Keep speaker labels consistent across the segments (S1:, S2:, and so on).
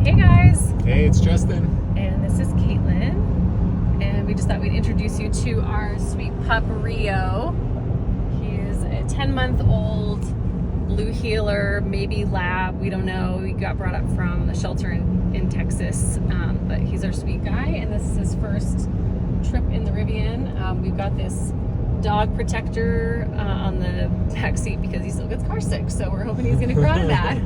S1: Hey guys!
S2: Hey, it's Justin.
S1: And this is Caitlin. And we just thought we'd introduce you to our sweet pup, Rio. He is a 10-month-old blue heeler, maybe lab, we don't know. He got brought up from the shelter in Texas, but he's our sweet guy. And this is his first trip in the Rivian. We've got this dog protector on the back seat because he still gets car sick, so we're hoping he's going to grow out of that.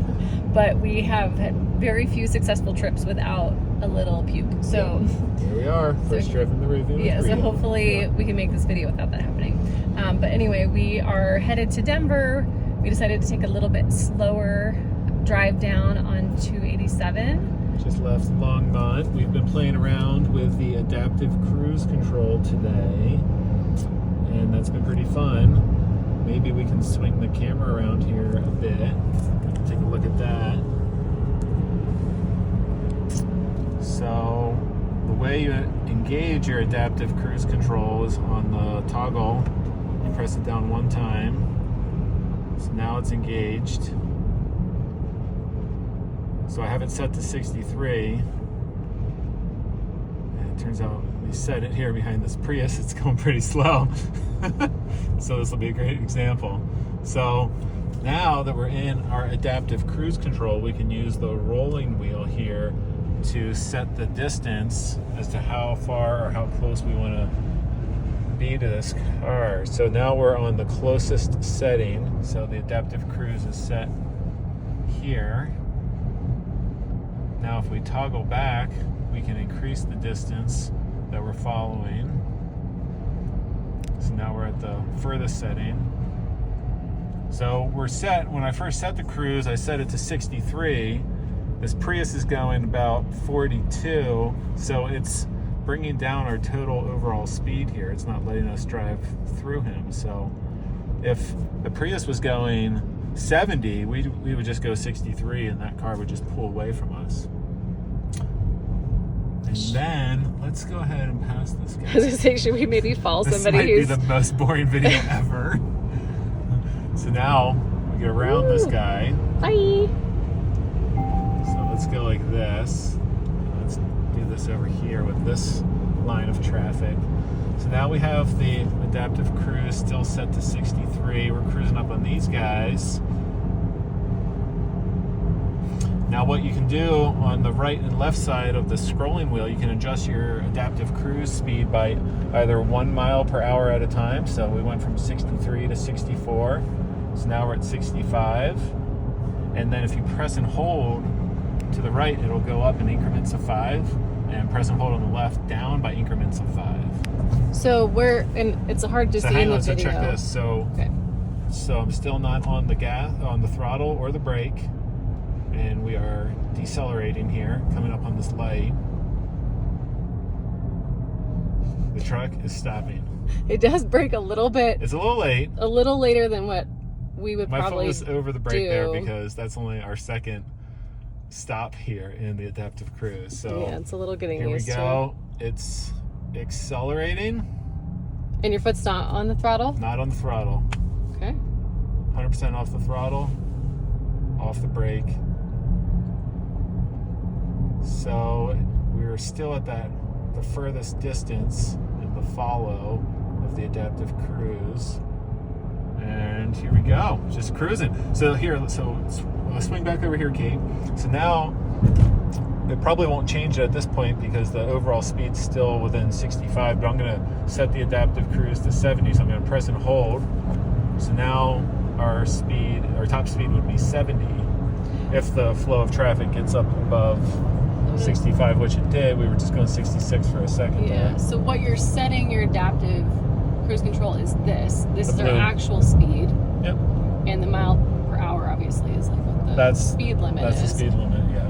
S1: But we have had very few successful trips without a little puke. So
S2: here we are, first trip in the Rivian.
S1: Yeah, so hopefully we can make this video without that happening. But anyway, we are headed to Denver. We decided to take a little bit slower drive down on 287.
S2: Just left Longmont. We've been playing around with the adaptive cruise control today, and that's been pretty fun. Maybe we can swing the camera around here a bit. Take a look at that. So the way you engage your adaptive cruise control is on the toggle. You press it down one time. So now it's engaged. So I have it set to 63. And it turns out we set it here behind this Prius. It's going pretty slow. So this will be a great example. So now that we're in our adaptive cruise control, we can use the rolling wheel here to set the distance as to how far or how close we want to be to this car. So now we're on the closest setting. So the adaptive cruise is set here. Now if we toggle back, we can increase the distance that we're following. So now we're at the furthest setting. So we're set, when I first set the cruise, I set it to 63. This Prius is going about 42, so it's bringing down our total overall speed here. It's not letting us drive through him. So if the Prius was going 70, we would just go 63 and that car would just pull away from us. And then let's go ahead and pass this guy.
S1: I was gonna say, should we maybe follow somebody
S2: who's... This might be the most boring video ever. So now we get around this guy.
S1: Bye.
S2: So let's go like this. Let's do this over here with this line of traffic. So now we have the adaptive cruise still set to 63. We're cruising up on these guys. Now what you can do on the right and left side of the scrolling wheel, you can adjust your adaptive cruise speed by either 1 mile per hour at a time. So we went from 63 to 64. So now we're at 65. And then if you press and hold to the right, it'll go up in increments of 5. And press and hold on the left down by increments of 5.
S1: So and it's hard to see in the video.
S2: So check this. So,
S1: okay.
S2: So I'm still not on the on the throttle or the brake. And we are decelerating here, coming up on this light. The truck is stopping.
S1: It does brake a little bit.
S2: It's a little late.
S1: A little later than what we would probably do.
S2: My foot was over the brake there because that's only our second stop here in the adaptive cruise. So
S1: yeah, it's a little getting
S2: used to. Here we go. It's accelerating.
S1: And your foot's not on the throttle?
S2: Not on the throttle.
S1: Okay.
S2: 100% off the throttle, off the brake. So we're still at the furthest distance in the follow of the adaptive cruise. And here we go, just cruising. So let's swing back over here, Kate. So now it probably won't change it at this point because the overall speed's still within 65, but I'm gonna set the adaptive cruise to 70. So I'm gonna press and hold. So now our top speed would be 70. If the flow of traffic gets up above 65, which it did, we were just going 66 for a second.
S1: Yeah, there. So what you're setting your adaptive cruise control is this. This is our actual speed.
S2: Yep.
S1: And the mile per hour obviously is like what the speed limit is.
S2: That's the speed limit, yeah.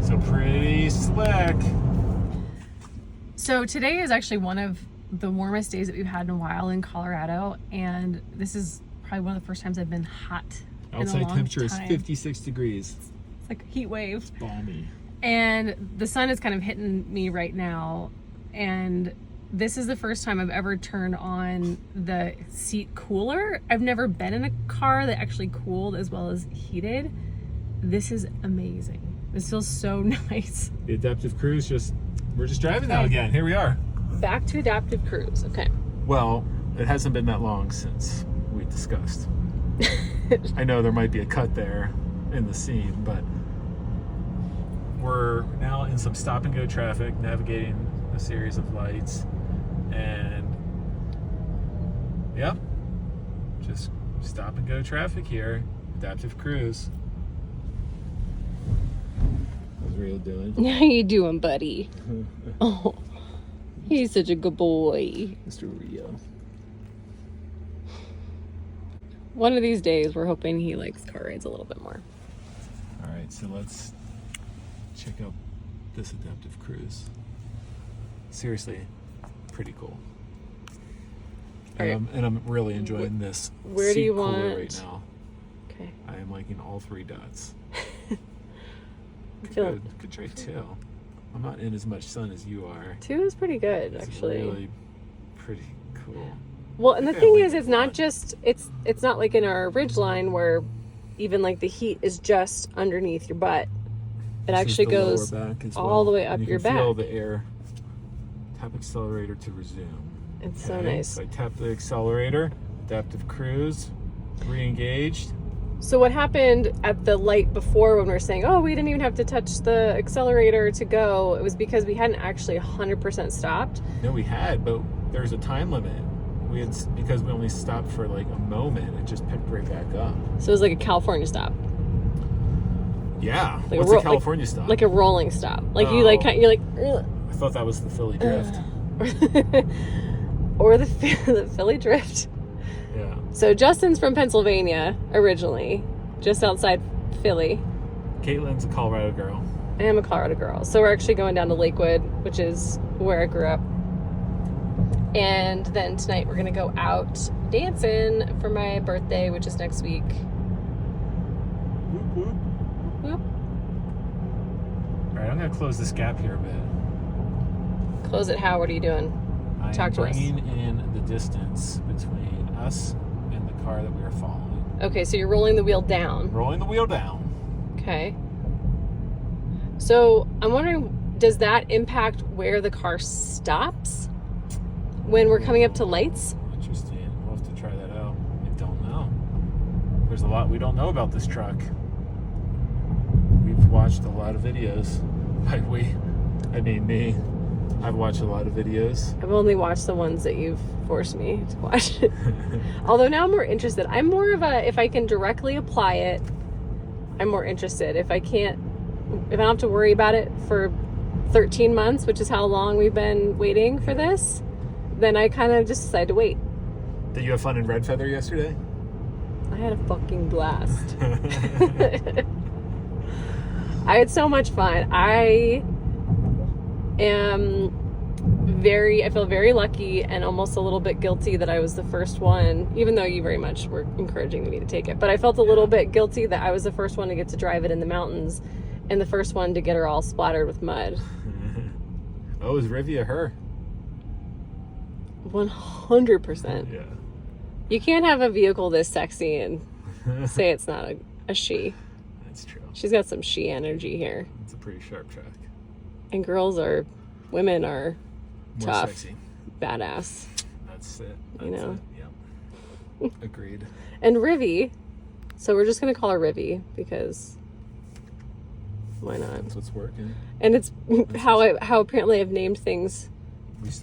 S2: So pretty slick.
S1: So today is actually one of the warmest days that we've had in a while in Colorado, and this is probably one of the first times I've been hot.
S2: Outside temperature is 56 degrees.
S1: It's like a heat wave.
S2: It's balmy.
S1: And the sun is kind of hitting me right now, and this is the first time I've ever turned on the seat cooler. I've never been in a car that actually cooled as well as heated. This is amazing. This feels so nice.
S2: The adaptive cruise we're just driving now again. Here we are.
S1: Back to adaptive cruise. Okay.
S2: Well, it hasn't been that long since we discussed. I know there might be a cut there in the scene, but we're now in some stop and go traffic, navigating a series of lights, and yep, just stop and go traffic here. Adaptive cruise. How's Rio doing?
S1: How you doing, buddy? Oh, he's such a good boy.
S2: Mr. Rio.
S1: One of these days, we're hoping he likes car rides a little bit more.
S2: All right, so let's check out this adaptive cruise. Seriously, pretty cool.
S1: All right.
S2: And I'm really enjoying this.
S1: Where do you
S2: cooler
S1: want?
S2: right now?
S1: Okay.
S2: I am liking all 3 dots.
S1: feel-
S2: Good trade too. I'm not in as much sun as you are.
S1: 2 is pretty good,
S2: It's
S1: actually.
S2: really pretty cool.
S1: Well, and the
S2: Yeah,
S1: thing
S2: we
S1: is, it's
S2: can
S1: not
S2: watch.
S1: just it's not like in our ridge line where even like the heat is just underneath your butt. It
S2: This is
S1: actually
S2: the lower
S1: goes
S2: back as
S1: all
S2: well.
S1: the way up
S2: And
S1: your
S2: you can feel
S1: back.
S2: the air. Tap accelerator to resume.
S1: It's so
S2: Okay,
S1: nice.
S2: So I tap the accelerator, adaptive cruise, re-engaged.
S1: So what happened at the light before when we were saying, oh, we didn't even have to touch the accelerator to go, it was because we hadn't actually 100% stopped.
S2: No, we had, but there's a time limit. Because we only stopped for like a moment, it just picked right back up.
S1: So it was like a California stop,
S2: Yeah.
S1: Like
S2: What's a California stop?
S1: like a rolling stop. Like you
S2: Oh.
S1: you're like, ugh.
S2: I thought that was the Philly drift.
S1: Or the Philly drift.
S2: Yeah.
S1: So Justin's from Pennsylvania originally, just outside Philly.
S2: Caitlin's a Colorado girl.
S1: I am a Colorado girl. So we're actually going down to Lakewood, which is where I grew up. And then tonight we're going to go out dancing for my birthday, which is next week.
S2: Whoop, whoop.
S1: Whoop.
S2: All right, I'm going to close this gap here a bit.
S1: Close it, how? What are you doing?
S2: I
S1: Talk
S2: am
S1: to us.
S2: bringing in the distance between us and the car that we are following.
S1: Okay, so you're rolling the wheel down.
S2: Rolling the wheel down.
S1: Okay. So I'm wondering, does that impact where the car stops when we're coming up to lights?
S2: Interesting. We'll have to try that out. I don't know. There's a lot we don't know about this truck. We've watched a lot of videos. By we, I mean me. I've watched a lot of videos.
S1: I've only watched the ones that you've forced me to watch. Although now I'm more interested. I'm more of a, if I can directly apply it, I'm more interested. If I don't have to worry about it for 13 months, which is how long we've been waiting for this, then I kind of just decide to wait.
S2: Did you have fun in Red Feather yesterday?
S1: I had a fucking blast. I had so much fun. I feel very lucky and almost a little bit guilty that I was the first one, even though you very much were encouraging me to take it. But I felt a little bit guilty that I was the first one to get to drive it in the mountains and the first one to get her all splattered with mud.
S2: Oh, is Rivian her?
S1: 100%.
S2: Yeah.
S1: You can't have a vehicle this sexy and say it's not a she.
S2: That's true.
S1: She's got some she energy here.
S2: It's a pretty sharp truck.
S1: And women are
S2: More
S1: tough,
S2: sexy.
S1: badass.
S2: That's it.
S1: You know?
S2: Yeah. Agreed.
S1: And Rivy, so we're just going to call her Rivy because why not?
S2: That's what's working.
S1: And it's how apparently I've named things.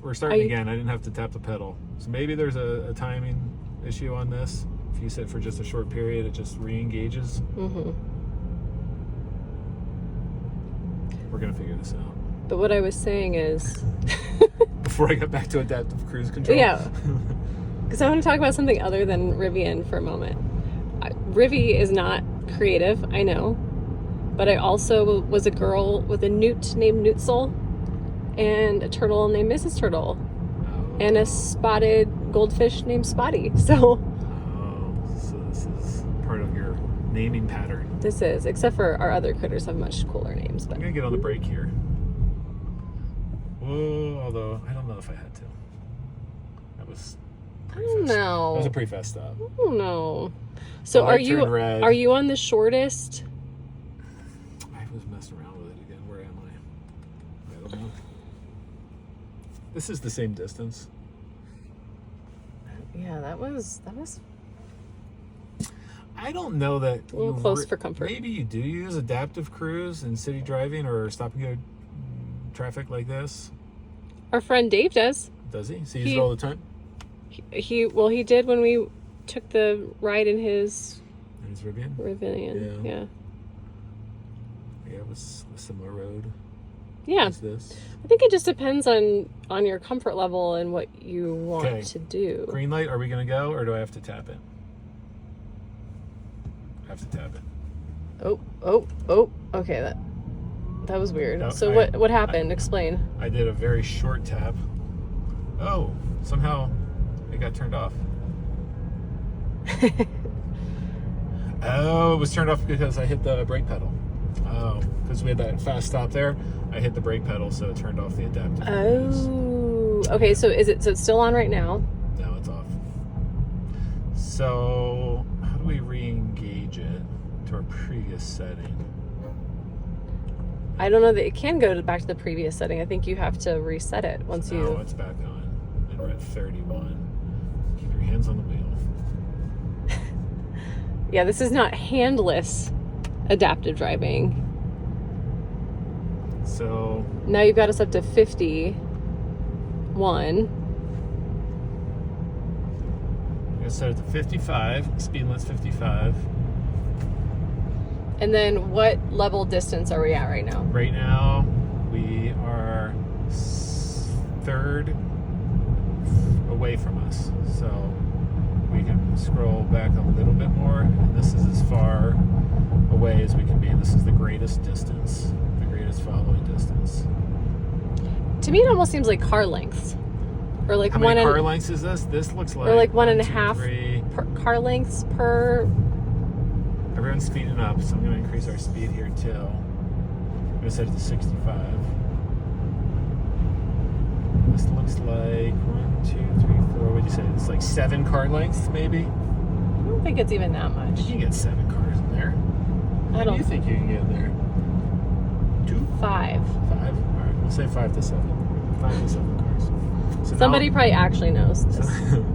S2: We're starting again. I didn't have to tap the pedal. So maybe there's a timing issue on this. If you sit for just a short period, it just re-engages.
S1: Mm-hmm.
S2: We're going to figure this out.
S1: But what I was saying is...
S2: Before I got back to adaptive cruise control.
S1: Yeah. Because I want to talk about something other than Rivian for a moment. Rivy is not creative, I know. But I also was a girl with a newt named Newtsel and a turtle named Mrs. Turtle and a spotted goldfish named Spotty. So
S2: this is part of your naming pattern.
S1: this is, except for our other critters have much cooler names. But
S2: I'm going to get on the brake here. Whoa, although I don't know if I had to. That was pretty fast.
S1: No.
S2: That was a pretty fast stop.
S1: Oh no. So
S2: The light turned red.
S1: are you on the shortest
S2: I was messing around with it again. Where am I? I don't know. This is the same distance.
S1: Yeah, that was
S2: I don't know that
S1: a little close for comfort.
S2: Maybe you do use adaptive cruise in city driving or stop and go traffic like this.
S1: Our friend Dave does.
S2: Does he? So he uses it all the time?
S1: He did when we took the ride in his
S2: Rivian?
S1: Rivian. Yeah.
S2: Yeah, it was a similar road.
S1: Yeah.
S2: As this.
S1: I think it just depends on your comfort level and what you want to do.
S2: Green light, are we going to go or do I have to tap it? I have to tap it.
S1: Oh. Okay, that was weird.
S2: No,
S1: so what happened? Explain.
S2: I did a very short tap. Oh, somehow it got turned off. Oh, it was turned off because I hit the brake pedal. Oh, because we had that fast stop there. I hit the brake pedal, so it turned off the adaptive cruise.
S1: Oh, okay. So it's still on right now?
S2: No, it's off. So how do we re-engage it to our previous setting?
S1: I don't know that it can go back to the previous setting. I think you have to reset it once you.
S2: Oh, it's back on, and we're at 31. Keep your hands on the wheel.
S1: Yeah, this is not handless adaptive driving.
S2: So
S1: now you've got us up to 51.
S2: I'm gonna set it to 55. Speed limit's 55.
S1: And then what level distance are we at right now?
S2: Right now, we are third away from us. So we can scroll back a little bit more. And this is as far away as we can be. This is the greatest distance, the greatest following distance.
S1: To me, it almost seems like car lengths. Or like
S2: how many car lengths is this? This looks like...
S1: Or like 1.5 car lengths per...
S2: Everyone's speeding up, so I'm going to increase our speed here too. I'm going to set it to 65. This looks like 1, 2, 3, 4. What did you say? It's like 7 car lengths, maybe?
S1: I don't think it's even that much.
S2: You can get 7 cars in there. What do you think you can get in there? 2?
S1: 5.
S2: 5? All right, we'll say 5 to 7. 5 to 7 cars. So
S1: somebody probably actually knows this.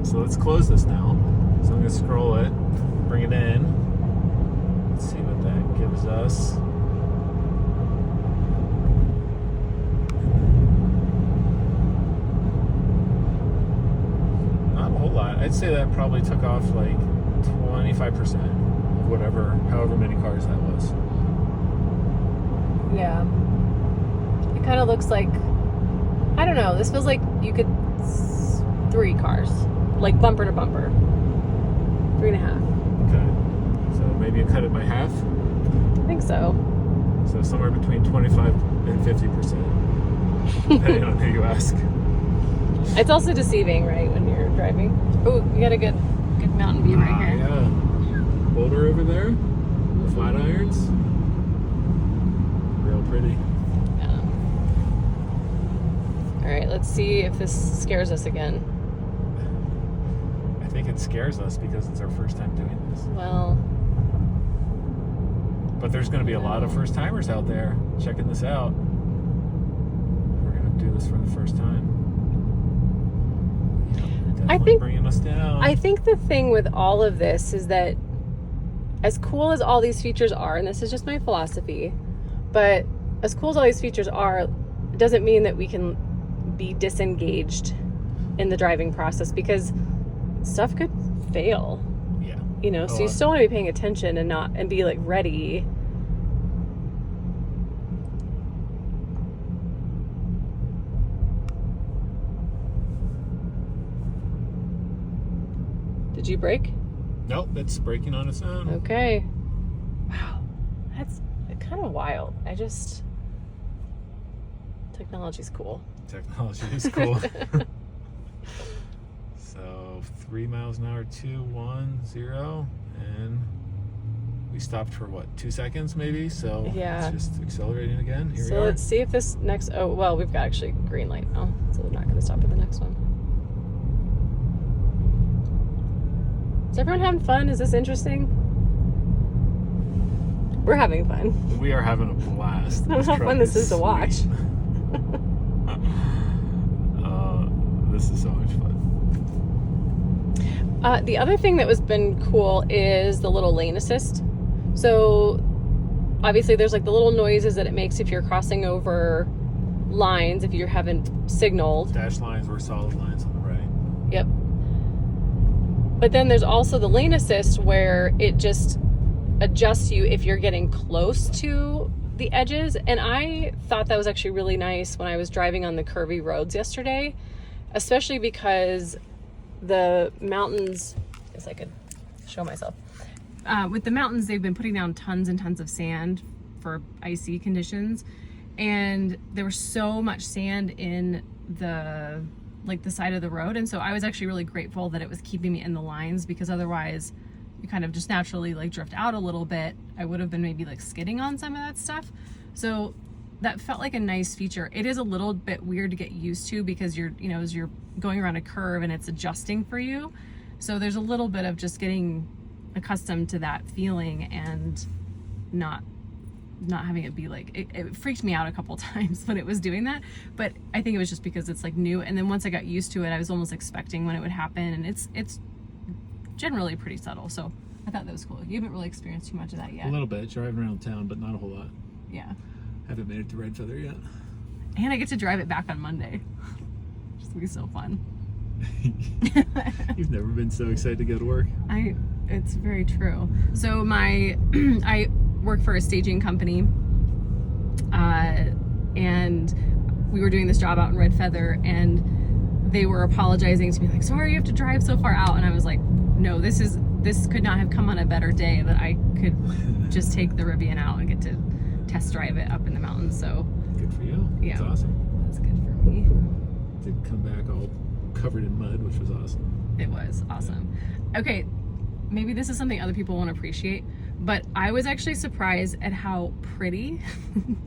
S2: So let's close this now. So I'm going to scroll it, bring it in. Let's see what that gives us. Not a whole lot. I'd say that probably took off like 25% of however many cars that was.
S1: Yeah. It kind of looks like, I don't know, this feels like you could 3 cars, like bumper to bumper. 3.5.
S2: Okay. So maybe you cut it by half?
S1: I think so.
S2: So somewhere between 25 and 50%, depending on who you ask.
S1: It's also deceiving, right, when you're driving. Oh, you got a good mountain view right here.
S2: Yeah. Boulder over there, the flat irons. Real pretty.
S1: Yeah. All right, let's see if this scares us again.
S2: I think it scares us because it's our first time doing this.
S1: Well.
S2: But there's going to be a lot of first timers out there checking this out. We're going to do this for the first time.
S1: I think
S2: bringing us down.
S1: I think the thing with all of this is that as cool as all these features are, and this is just my philosophy, but as cool as all these features are, it doesn't mean that we can be disengaged in the driving process because stuff could fail.
S2: Yeah.
S1: You know, so you still want to be paying attention and be like ready. Did you brake?
S2: Nope, it's braking on its own.
S1: Okay. Wow. That's kind of wild. Technology's cool.
S2: Technology is cool. So 3 miles an hour, 2, 1, 0, and we stopped for what, 2 seconds maybe? So
S1: yeah.
S2: It's just accelerating again. Here we
S1: So
S2: are.
S1: let's see if this next. Oh well, we've got actually green light now, so we're not going to stop at the next one. Is everyone having fun? Is this interesting? We're having fun.
S2: We are having a blast.
S1: I don't know how fun this is to watch.
S2: This is so much fun.
S1: The other thing that was been cool is the little lane assist. So obviously there's like the little noises that it makes if you're crossing over lines, if you haven't signaled.
S2: Dash lines were solid lines on the right.
S1: Yep. But then there's also the lane assist where it just adjusts you if you're getting close to the edges. And I thought that was actually really nice when I was driving on the curvy roads yesterday, especially because the mountains, if I could show myself, with the mountains, they've been putting down tons and tons of sand for icy conditions. And there was so much sand in the side of the road. And so I was actually really grateful that it was keeping me in the lines, because otherwise you kind of just naturally like drift out a little bit. I would have been maybe like skidding on some of that stuff. So that felt like a nice feature. It is a little bit weird to get used to because you're, you know, as you're going around a curve and it's adjusting for you. So there's a little bit of just getting accustomed to that feeling and not having it be like, it freaked me out a couple times when it was doing that. But I think it was just because it's like new. And then once I got used to it, I was almost expecting when it would happen. And it's generally pretty subtle. So I thought that was cool. You haven't really experienced too much of that yet.
S2: A little bit, driving around town, but not a whole lot.
S1: Yeah.
S2: Haven't made it to Red Feather yet.
S1: And I get to drive it back on Monday. It's gonna be so fun.
S2: You've never been so excited to go to work.
S1: It's very true. So I work for a staging company, and we were doing this job out in Red Feather, and they were apologizing to me like, sorry you have to drive so far out. And I was like, no, this could not have come on a better day that I could just take the Rivian out and get to test drive it up in the mountains. So
S2: good for you.
S1: Yeah,
S2: it's awesome.
S1: That's good for me.
S2: Did come back all covered in mud, which was awesome.
S1: It was awesome. Okay, maybe this is something other people won't appreciate, but I was actually surprised at how pretty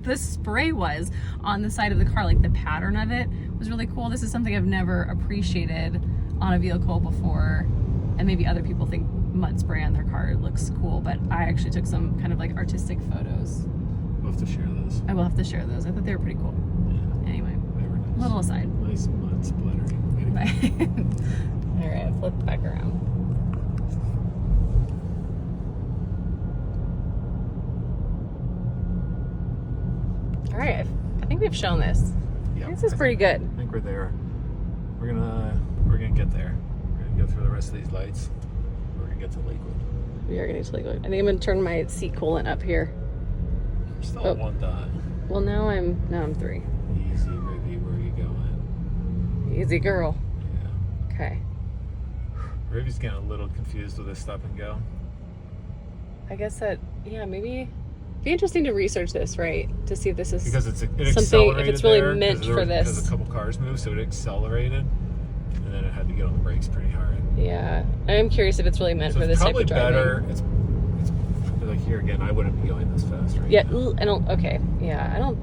S1: the spray was on the side of the car. Like the pattern of it was really cool. This is something I've never appreciated on a vehicle before, and maybe other people think mud spray on their car looks cool, but I actually took some kind of like artistic photos.
S2: We'll have to share those.
S1: I will have to share those. I thought they were pretty cool.
S2: Yeah.
S1: Anyway,
S2: They were nice.
S1: little aside.
S2: Nice mud splattering.
S1: All right, flip back around. All right, I think we've shown this.
S2: Yeah,
S1: This is pretty good.
S2: I think we're there. We're gonna get there. We're gonna go through the rest of these lights. We're gonna get to Lakewood.
S1: We are going to Lakewood. I think I'm going to turn my seat coolant up here.
S2: We're still at 1 dot.
S1: Well, now I'm 3.
S2: Easy, Rivy, where are you going?
S1: Easy girl.
S2: Yeah.
S1: Okay.
S2: Rivy's getting a little confused with this stop and go.
S1: I guess that, yeah, maybe be interesting to research this, right? To see if this is
S2: Because it
S1: something,
S2: accelerated
S1: if it's really
S2: there,
S1: meant for this.
S2: Because a couple cars moved, so it accelerated, and then it had to get on the brakes pretty hard.
S1: Yeah, I am curious if it's really meant
S2: So
S1: for this type of driving.
S2: Probably better. It's like here again. I wouldn't be going this fast right
S1: Yeah,
S2: now.
S1: I don't. Okay, yeah, I don't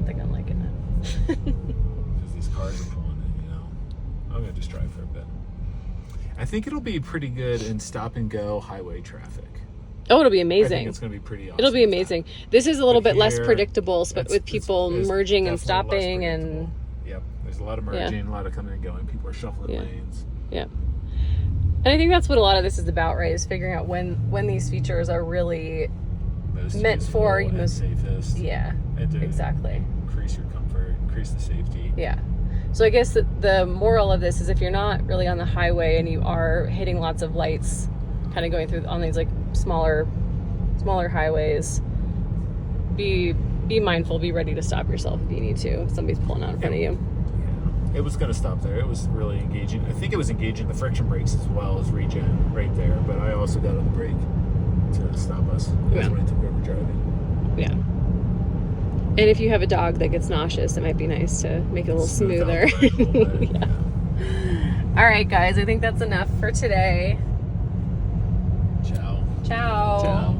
S1: think I'm liking it.
S2: Because these cars are pulling in. You know, I'm gonna just drive for a bit. I think it'll be pretty good in stop and go highway traffic.
S1: Oh, it'll be
S2: I
S1: amazing.
S2: think it's gonna be pretty awesome.
S1: It'll be amazing. This is a little
S2: But
S1: bit less
S2: here,
S1: predictable, but with people
S2: it's
S1: merging and
S2: definitely less
S1: stopping and
S2: predictable. Yep, there's a lot of merging, a lot of coming and going. People are shuffling
S1: Yeah.
S2: lanes.
S1: yeah. And I think that's what a lot of this is about, right? Is figuring out when these features are really
S2: Most
S1: meant
S2: useful
S1: for
S2: and
S1: most.
S2: safest.
S1: Yeah,
S2: And to
S1: exactly.
S2: increase your comfort, increase the safety.
S1: Yeah. So I guess that the moral of this is if you're not really on the highway and you are hitting lots of lights, kind of going through on these like smaller highways, be mindful, be ready to stop yourself if you need to. If somebody's pulling out in front of you.
S2: It was going to stop there. It was really engaging. I think it was engaging the friction brakes as well as regen right there, but I also got on the brake to stop us. That's when I took over driving.
S1: Yeah. And if you have a dog that gets nauseous, it might be nice to make it a little
S2: Smooth
S1: smoother.
S2: out the ride a little bit,
S1: Yeah. All right, guys, I think that's enough for today.
S2: Ciao.
S1: Ciao.
S2: Ciao.